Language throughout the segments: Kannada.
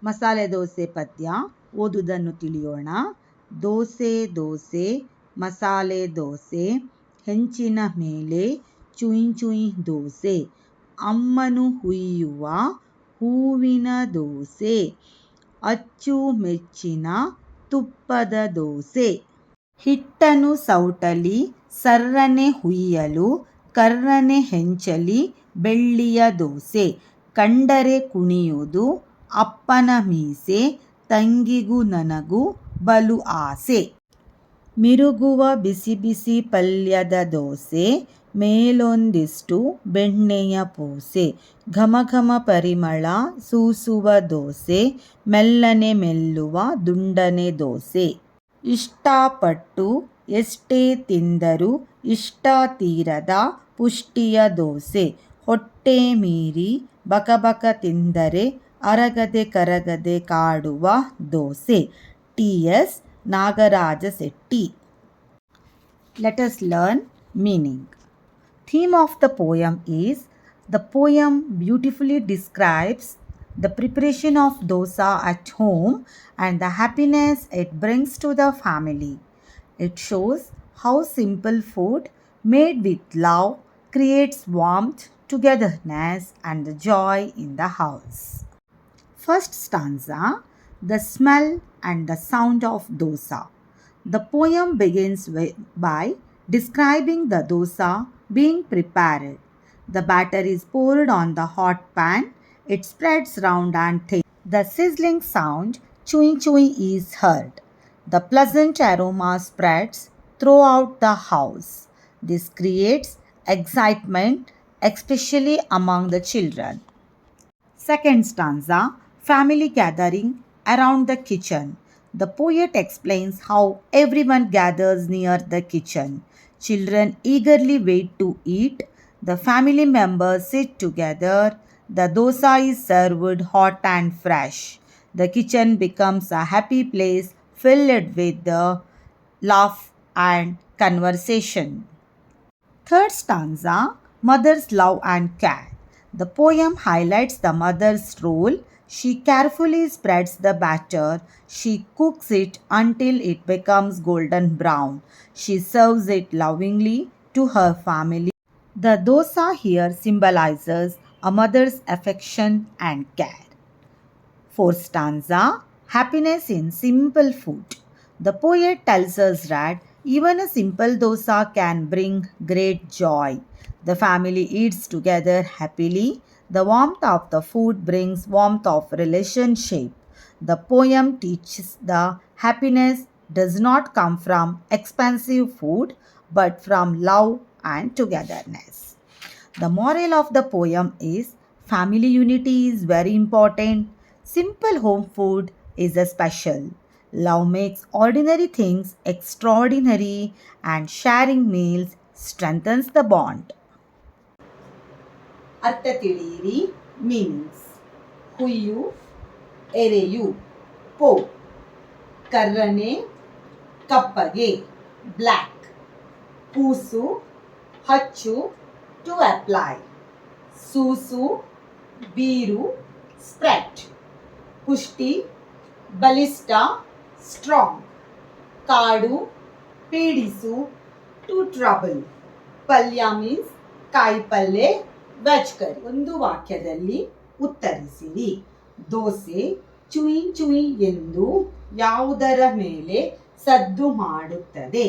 ಮಸಾಲೆ ದೋಸೆ ಪದ್ಯ ಓದುವುದನ್ನು ತಿಳಿಯೋಣ. ದೋಸೆ ದೋಸೆ ಮಸಾಲೆ ದೋಸೆ, ಹೆಂಚಿನ ಮೇಲೆ ಚುಯ್ ಚುಯ್ ದೋಸೆ, ಅಮ್ಮನು ಹುಯ್ಯುವ ಹೂವಿನ ದೋಸೆ, ಅಚ್ಚುಮೆಚ್ಚಿನ ತುಪ್ಪದ ದೋಸೆ. ಹಿಟ್ಟನು ಸೌಟಲಿ ಸರ್ರನೆ ಹುಯ್ಯಲು, ಕರ್ರನೆ ಹೆಂಚಲಿ ಬೆಳ್ಳಿಯ ದೋಸೆ, ಕಂಡರೆ ಕುಣಿಯುವುದು ಅಪ್ಪನ ಮೀಸೆ, ತಂಗಿಗೂ ನನಗೂ ಬಲು ಆಸೆ. ಮಿರುಗುವ ಬಿಸಿ ಬಿಸಿ ಪಲ್ಯದ ದೋಸೆ, ಮೇಲೊಂದಿಷ್ಟು ಬೆಣ್ಣೆಯ ಪೂಸೆ, ಘಮ ಘಮ ಪರಿಮಳ ಸೂಸುವ ದೋಸೆ, ಮೆಲ್ಲನೆ ಮೆಲ್ಲುವ ದುಂಡನೆ ದೋಸೆ. ಇಷ್ಟಪಟ್ಟು ಎಷ್ಟೇ ತಿಂದರೂ ಇಷ್ಟ ತೀರದ ಪುಷ್ಟಿಯ ದೋಸೆ, ಹೊಟ್ಟೆ ಮೀರಿ ಬಕಬಕ ತಿಂದರೆ ಅರಗದೆ ಕರಗದೆ ಕಾಡುವ dosa. T S. Nagaraja Shetty. Let us learn meaning. Theme of the poem is: the poem beautifully describes the preparation of dosa at home and the happiness it brings to the family. It shows how simple food made with love creates warmth, togetherness, and the joy in the house. First stanza: the smell and the sound of dosa. The poem begins by describing the dosa being prepared. The batter is poured on the hot pan. It spreads round and thick. The sizzling sound, chewy chewy, is heard. The pleasant aroma spreads throughout the house. This creates excitement, especially among the children. Second stanza: family gathering around the kitchen. The poet explains how everyone gathers near the kitchen. Children eagerly wait to eat. The family members sit together. The dosa is served hot and fresh. The kitchen becomes a happy place filled with the laugh and conversation. Third stanza: mother's love and care. The poem highlights the mother's role. She carefully spreads the batter. She cooks it until it becomes golden brown. She serves it lovingly to her family. The dosa here symbolizes a mother's affection and care. Fourth stanza: happiness in simple food. The poet tells us that even a simple dosa can bring great joy. The family eats together happily. The warmth of the food brings warmth of relationship. The poem teaches the happiness does not come from expensive food but from love and togetherness. The moral of the poem is: family unity is very important. Simple home food is a special. Love makes ordinary things extraordinary, and sharing meals strengthens the bond. ಅರ್ಥ ತಿಳಿಯಿರಿ. ಮೀನಿಂಗ್ಸ್: ಹುಯ್ಯು, ಎರೆಯು, ಪೋ, ಕರ್ರನೆ, ಕಪ್ಪಗೆ, ಬ್ಲ್ಯಾಕ್, ಪೂಸು, ಹಚ್ಚು, ಟು ಅಪ್ಲೈ, ಸೂಸು, ಬೀರು, ಸ್ಪ್ರೆಡ್, ಪುಷ್ಟಿ, ಬಲಿಷ್ಠ, ಸ್ಟ್ರಾಂಗ್, ಕಾಡು, ಪೀಡಿಸು, ಟು ಟ್ರಬಲ್, ಪಲ್ಯ ಮೀನ್ಸ್ ಕಾಯಿಪಲ್ಲೆ, ವೆಜ್ ಕರಿ. ಒಂದು ವಾಕ್ಯದಲ್ಲಿ ಉತ್ತರಿಸಿರಿ. ದೋಸೆ ಚುಯಿ ಚುಯಿ ಎಂದು ಯಾವುದರ ಮೇಲೆ ಸದ್ದು ಮಾಡುತ್ತದೆ?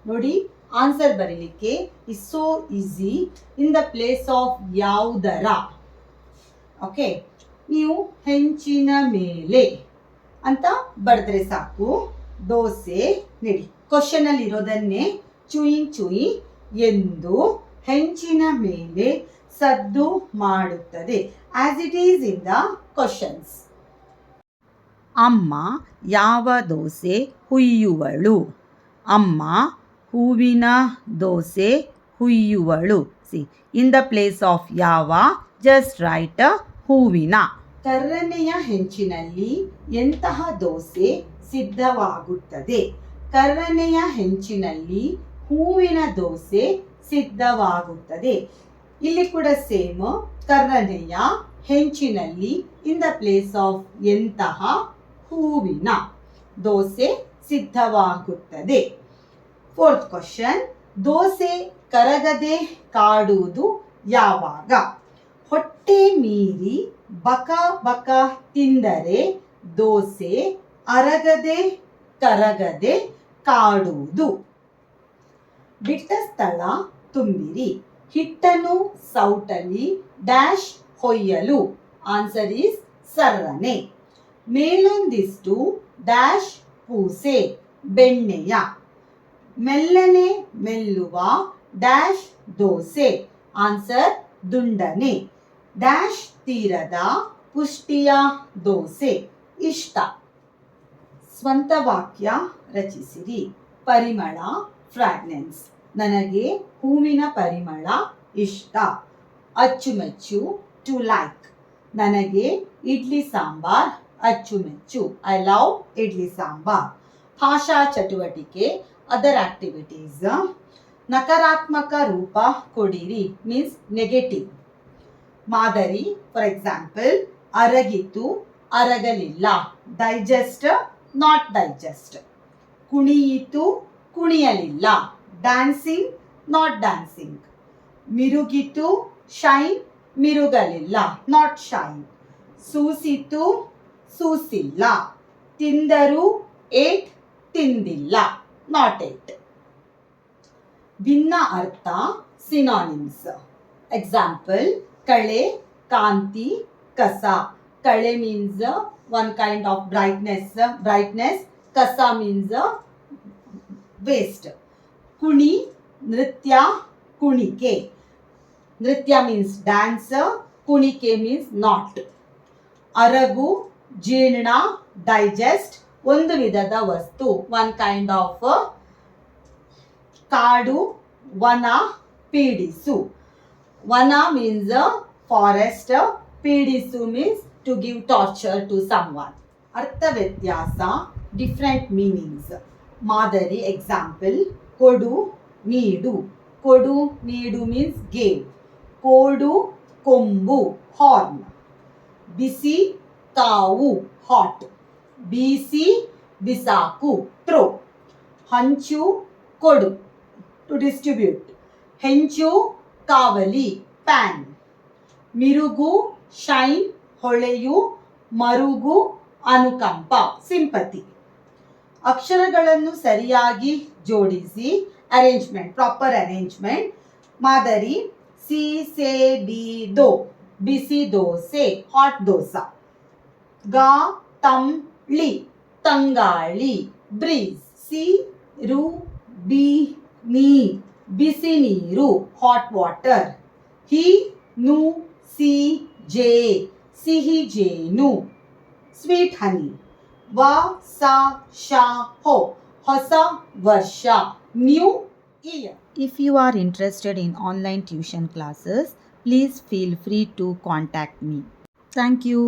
ನೋಡಿ, ಆನ್ಸರ್ ಬರೀಲಿಕ್ಕೆ is so easy. In the place of ಯಾವುದರ. ಓಕೆ, ನೀವು ಹೆಂಚಿನ ಮೇಲೆ ಅಂತ ಬರೆದ್ರೆ ಸಾಕು. ದೋಸೆ ನೋಡಿ, ಕ್ವಶನ್ ಅಲ್ಲಿ ಇರೋದನ್ನೇ ಚುಯಿ ಚುಯಿ ಎಂದು ಹೆಂಚಿನ ಮೇಲೆ ಸದ್ದು ಮಾಡುತ್ತದೆ. As it is in the questions. ಅಮ್ಮ ಯಾವ ದೋಸೆ ಹುಯ್ಯುವಳು? ಅಮ್ಮ ಹೂವಿನ ದೋಸೆ ಹುಯ್ಯುವಳು. See, in the place of ಯಾವ, ಜಸ್ಟ್ ರೈಟ್ ಹೂವಿನ. ಕರ್ರನೆಯ ಹೆಂಚಿನಲ್ಲಿ ಎಂತಹ ದೋಸೆ ಸಿದ್ಧವಾಗುತ್ತದೆ? ಕರ್ರನೆಯ ಹೆಂಚಿನಲ್ಲಿ ಹೂವಿನ ದೋಸೆ ಸಿದ್ಧವಾಗುತ್ತದೆ. ಇಲ್ಲಿ ಕೂಡ ಸೇಮ್, ಕರ್ರನೆಯ ಹೆಂಚಿನಲ್ಲಿ ಇನ್ ದ ಪ್ಲೇಸ್ ಆಫ್ ಎಂತಹ ಹೂವಿನ ದೋಸೆ ಸಿದ್ಧವಾಗುತ್ತದೆ. ಫೋರ್ತ್ ಕ್ವಶನ್, ದೋಸೆ ಕರಗದೆ ಕಾಡುವುದು ಯಾವಾಗ? ಹೊಟ್ಟೆ ಮೀರಿ ಬಕ ಬಕ ತಿಂದರೆ ದೋಸೆ ಅರಗದೆ ಕರಗದೆ ಕಾಡುವುದು. ಬಿಟ್ಟ ಸ್ಥಳ ತುಂಬಿರಿ. ಹಿಟ್ಟನ್ನು ಸೌಟಲಿ ಡ್ಯಾಶ್ ಹೊಯ್ಯಲು. ಆನ್ಸರ್ ಈಸ್ ಸರ್ರನೆ. ಮೇಲೊಂದಿಷ್ಟು ಡ್ಯಾಶ್ ಪೂಸೆ ಬೆಣ್ಣೆಯ. ಮೆಲ್ಲನೆ ಮೆಲ್ಲುವ ಡ್ಯಾಶ್ ದೋಸೆ. ಆನ್ಸರ್ ದುಂಡನೆ. ಡ್ಯಾಶ್ ತೀರದ ಪುಷ್ಟಿಯ ದೋಸೆ ಇಷ್ಟ. ಸ್ವಂತ ವಾಕ್ಯ ರಚಿಸಿರಿ. ಪರಿಮಳ ಫ್ರಾಗ್ನೆನ್ಸ್. ನನಗೆ ಹೂವಿನ ಪರಿಮಳ ಇಷ್ಟ. ಅಚ್ಚುಮೆಚ್ಚು ಟು ಲೈಕ್. ನನಗೆ ಇಡ್ಲಿ ಸಾಂಬಾರ್ ಅಚ್ಚುಮೆಚ್ಚು. I love idli sambar. ಭಾಷಾ ಚಟುವಟಿಕೆ ಅದರ್ ಆಕ್ಟಿವಿಟೀಸ್. ನಕಾರಾತ್ಮಕ ರೂಪ ಕೊಡಿರಿ ಮೀನ್ಸ್ ನೆಗೆಟಿವ್. ಮಾದರಿ ಫಾರ್ ಎಕ್ಸಾಂಪಲ್, ಅರಗಿತು ಅರಗಲಿಲ್ಲ. Digest not digest. ಕುಣಿಯಿತು ಕುಣಿಯಲಿಲ್ಲ. Dancing not dancing. ಮಿರುಗಿತು ಶೈನ್ ಮಿರುಗಲಿಲ್ಲ ನಾಟ್ ಶೈನ್. ಸೂಸಿತು ಸೂಸಿಲ್ಲ. ತಿಂದರು ಏಟ್ ತಿಂದಿಲ್ಲ ನಾಟ್ ಏಟ್. ಭಿನ್ನ ಅರ್ಥ ಸಿನಾನಿಮ್ಸ್. ಎಕ್ಸಾಂಪಲ್, ಕಳೆ ಕಾಂತಿ ಕಸ. ಕಳೆ means one kind of brightness. Kasa means waste. Kuni nritya kunike. Nritya means dance. Kunike means knot. Aragu jeerna digest. ಒಂದು ವಿಧದ ವಸ್ತು, one kind of ಕಾಡು ವನ ಪೀಡಿಸು. ವನ means forest. ಪೀಡಿಸು means to give torture to someone. ಅರ್ಥ ವ್ಯತ್ಯಾಸ ಡಿಫ್ರೆಂಟ್ ಮೀನಿಂಗ್ಸ್. ಮಾದರಿ ಎಕ್ಸಾಂಪಲ್, ಕೊಡು ನೀಡು. ಕೊಡು ನೀಡು ಮೀನ್ಸ್ ಗೇವ್. ಕೋಡು ಕೊಂಬು ಹಾರ್ನ್. ಬಿಸಿ ಕಾವು ಹಾಟ್. ಬೀಸಿ ಬಿಸಾಕು ಥ್ರೋ. ಹಂಚು ಕೊಡು ಟು ಡಿಸ್ಟ್ರಿಬ್ಯೂಟ್. ಹೆಂಚು ಕಾವಲಿ ಪ್ಯಾನ್. ಮಿರುಗು ಶೈನ್ ಹೊಳೆಯು. ಮರುಗು ಅನುಕಂಪ ಸಿಂಪತಿ. ಅಕ್ಷರಗಳನ್ನು ಸರಿಯಾಗಿ ಜೋಡಿಸಿ. Arrangement proper arrangement. ಮಾದರಿ ಸಿ ಸೆ ಬಿ ದೋ ಬಿಸಿ ದೋಸೆ ಹಾಟ್ ದೋಸಾ. ಗಾ ತಂ ಳಿ ತಂಗಾಳಿ ಬ್ರೀಸ್. ಸಿ ರು ಬಿ ನೀ ಬಿಸಿ ನೀರು ಹಾಟ್ ವಾಟರ್. ಹಿ ನು ಸಿ ಜೆ ಸಿಹಿ ಜೇನು ಸ್ವೀಟ್ ಹನಿ. ವ ಸ ಶ ಹೋ ಹೊಸ ವರ್ಷ new year. If you are interested in online tuition classes, please feel free to contact me. Thank you.